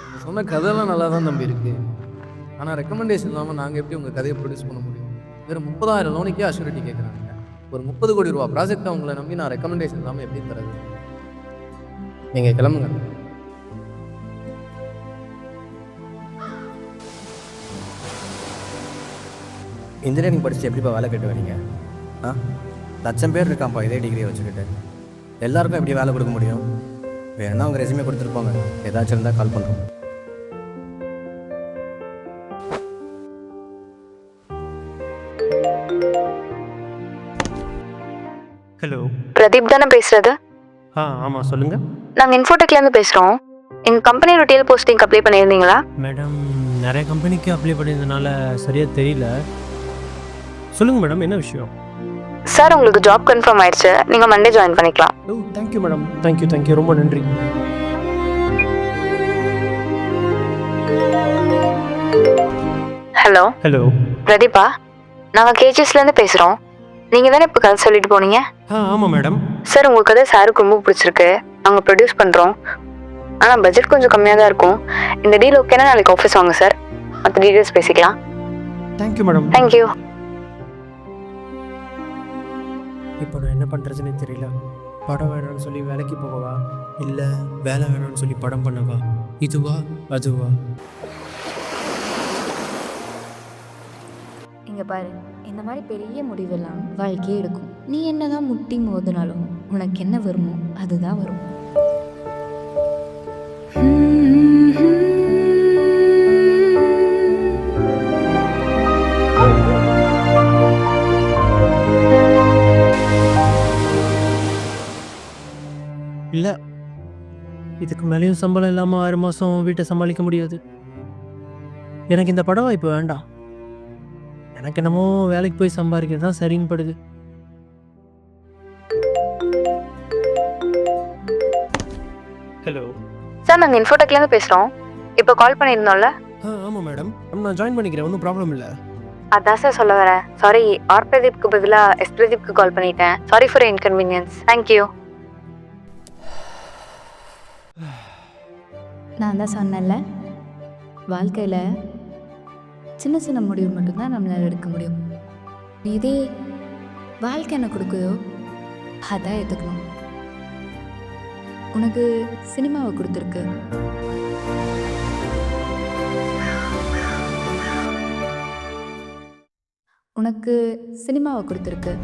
நீங்கள் சொன்ன கதையெல்லாம் நல்லா தான் தம்பி இருக்குது. ஆனால் ரெக்கமெண்டேஷன் இல்லாமல் நாங்கள் எப்படி உங்கள் கதையை ப்ரொடியூஸ் பண்ண முடியும்? வெறும் 30,000 லோனுக்கே அஷ்யூரிட்டி கேட்குறாங்க. ஒரு 30 கோடி ரூபா ப்ராஜெக்ட் அவங்கள நம்பி நான் ரெக்கமெண்டேஷன் இல்லாமல் எப்படி தரது? நீங்கள் கிளம்புங்க. இன்ஜினியரிங் படிச்சுட்டு எப்படிப்பா வேலை கட்டு வரீங்க? லட்சம் பேர் இருக்கான்ப்பா இதே டிகிரியை வச்சுக்கிட்டு. எல்லாருக்கும் எப்படி வேலை கொடுக்க முடியும்? வேணும்னா அவங்க ரெஸ்யூமே கொடுத்துருப்பாங்க. ஏதாச்சும் இருந்தால் கால் பண்ணுறோம். ஹலோ, பிரதீப் தானே பேசுறது? ஆமாம் சொல்லுங்கள். நாங்கள் இன்ஃபோடெக்லேருந்து பேசுகிறோம். எங்கள் கம்பெனியோட டீல் போஸ்டிங் அப்ளை பண்ணியிருந்தீங்களா? மேடம், நிறைய கம்பெனிக்கு அப்ளை பண்ணியிருந்தனால சரியாக தெரியல. சொல்லுங்கள் மேடம், என்ன விஷயம்? சார், உங்களுக்கு ஜாப் கன்ஃபார்ம் ஆயிடுச்சு. நீங்கள் மண்டே ஜாயின் பண்ணிக்கலாம். ஓ, தேங்க்யூ மேடம். தேங்க்யூ, ரொம்ப நன்றி. ஹலோ ஹலோ, பிரதீப்பா, நாங்கள் கேஜிஎஸ்லேருந்து பேசுகிறோம். நீங்கள் தானே இப்போ கதை சொல்லிட்டு போனீங்க? ஆமாம் மேடம். சார், உங்கள் கதை சாருக்கு ரொம்ப பிடிச்சிருக்கு. நாங்கள் ப்ரொடியூஸ் பண்ணுறோம். ஆனால் பட்ஜெட் கொஞ்சம் கம்மியாக தான் இருக்கும். இந்த டீல் ஓகேனா நாளைக்கு ஆஃபீஸ் வாங்க சார். மற்ற டீட்டெயில்ஸ் பேசிக்கலாம். Thank you madam. தேங்க்யூ. இப்போ நான் என்ன பண்ணுறதுன்னு தெரியல. படம் வேணாம்னு சொல்லி வேலைக்கு போகவா, இல்லை வேலை வேணாம்னு சொல்லி படம் பண்ணவா? இதுவா அதுவா? இங்கே பாரு, இந்த மாதிரி பெரிய முடிவெல்லாம் வாழ்க்கையே எடுக்கும். நீ என்னதான் முட்டி மோதினாலும் உனக்கு என்ன வருமோ அதுதான் வரும். இல்லை, இதுக்கு மேலேயும் சம்பளம் இல்லாமல் 6 மாதம் வீட்டை சமாளிக்க முடியாது. எனக்கு இந்த படம் வாய்ப்பு வேண்டாம். எனக்கு என்னமோ வேலைக்கு போய் சம்பாதிக்கிறது தான் சரின்னு படுது. ஹலோ சார், நாங்கள் இன்ஃபோடெக்லேருந்து பேசுகிறோம். இப்போ கால் பண்ணியிருந்தோம்ல? ஆமாம் மேடம். நான் ஜாயின் பண்ணிக்கிறேன், ஒன்றும் ப்ராப்ளம் இல்லை. அதான் சார் சொல்ல வரேன். சாரி, ஆர் பிரதீப்க்கு பதிலாக எஸ் பிரதீப்க்கு கால் பண்ணிட்டேன். Sorry for inconvenience. தேங்க்யூ. நான் தான் சொன்னேன்ல, வாழ்க்கையில் சின்ன சின்ன முடிவு மட்டும்தான் நம்மளால் எடுக்க முடியும். இதே வாழ்க்கை என்ன கொடுக்குதோ அதான் ஏற்றுக்கணும். உனக்கு சினிமாவை கொடுத்துருக்கு. உனக்கு சினிமாவை கொடுத்துருக்கு.